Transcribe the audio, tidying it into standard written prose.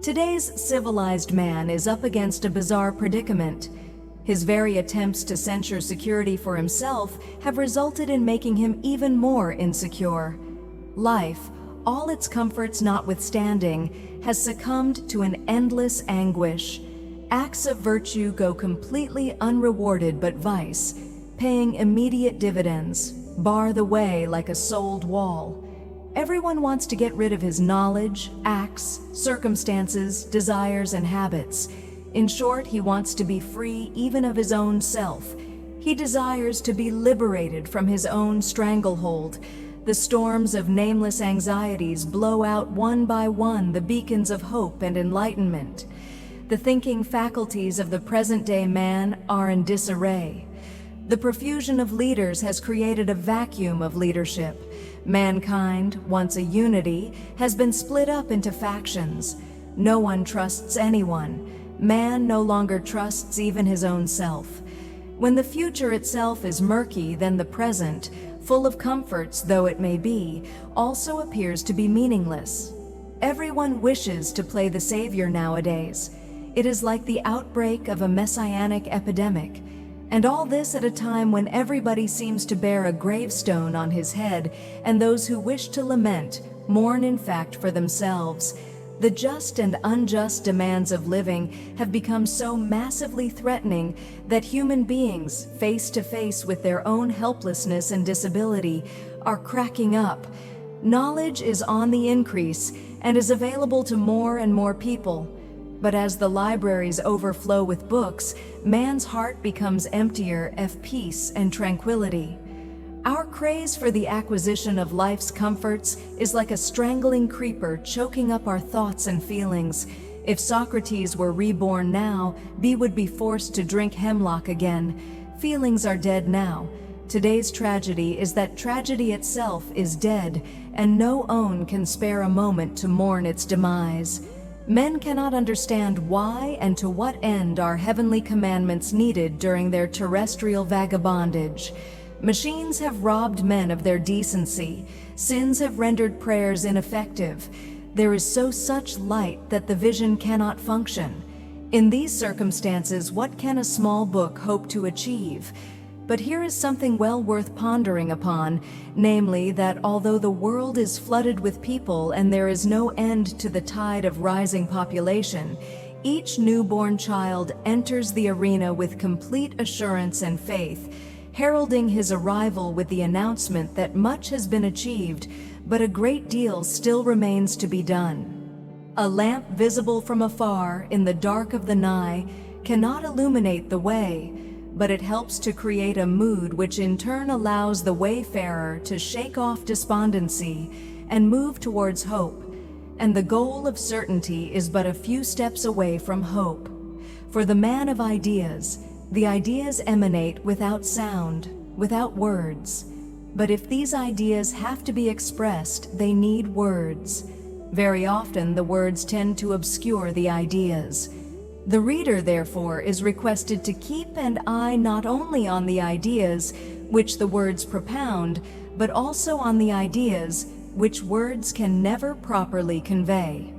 Today's civilized man is up against a bizarre predicament. His very attempts to censure security for himself have resulted in making him even more insecure. Life, all its comforts notwithstanding, has succumbed to an endless anguish. Acts of virtue go completely unrewarded, but vice, paying immediate dividends, bar the way like a sold wall. Everyone wants to get rid of his knowledge, acts, circumstances, desires, and habits. In short, he wants to be free even of his own self. He desires to be liberated from his own stranglehold. The storms of nameless anxieties blow out one by one the beacons of hope and enlightenment. The thinking faculties of the present-day man are in disarray. The profusion of leaders has created a vacuum of leadership. Mankind, once a unity, has been split up into factions. No one trusts anyone. Man no longer trusts even his own self. When the future itself is murky, then the present, full of comforts though it may be, also appears to be meaningless. Everyone wishes to play the savior nowadays. It is like the outbreak of a messianic epidemic. And all this at a time when everybody seems to bear a gravestone on his head, and those who wish to lament mourn in fact for themselves. The just and unjust demands of living have become so massively threatening that human beings, face to face with their own helplessness and disability, are cracking up. Knowledge is on the increase and is available to more and more people. But as the libraries overflow with books, man's heart becomes emptier of peace and tranquility. Our craze for the acquisition of life's comforts is like a strangling creeper choking up our thoughts and feelings. If Socrates were reborn now, he would be forced to drink hemlock again. Feelings are dead now. Today's tragedy is that tragedy itself is dead, and no one can spare a moment to mourn its demise. Men cannot understand why and to what end are heavenly commandments needed during their terrestrial vagabondage. Machines have robbed men of their decency. Sins have rendered prayers ineffective. There is such light that the vision cannot function. In these circumstances, what can a small book hope to achieve? But here is something well worth pondering upon, namely that although the world is flooded with people and there is no end to the tide of rising population, each newborn child enters the arena with complete assurance and faith, heralding his arrival with the announcement that much has been achieved, but a great deal still remains to be done. A lamp visible from afar in the dark of the night cannot illuminate the way, but it helps to create a mood which in turn allows the wayfarer to shake off despondency and move towards hope. And the goal of certainty is but a few steps away from hope. For the man of ideas, the ideas emanate without sound, without words. But if these ideas have to be expressed, they need words. Very often the words tend to obscure the ideas. The reader, therefore, is requested to keep an eye not only on the ideas which the words propound, but also on the ideas which words can never properly convey.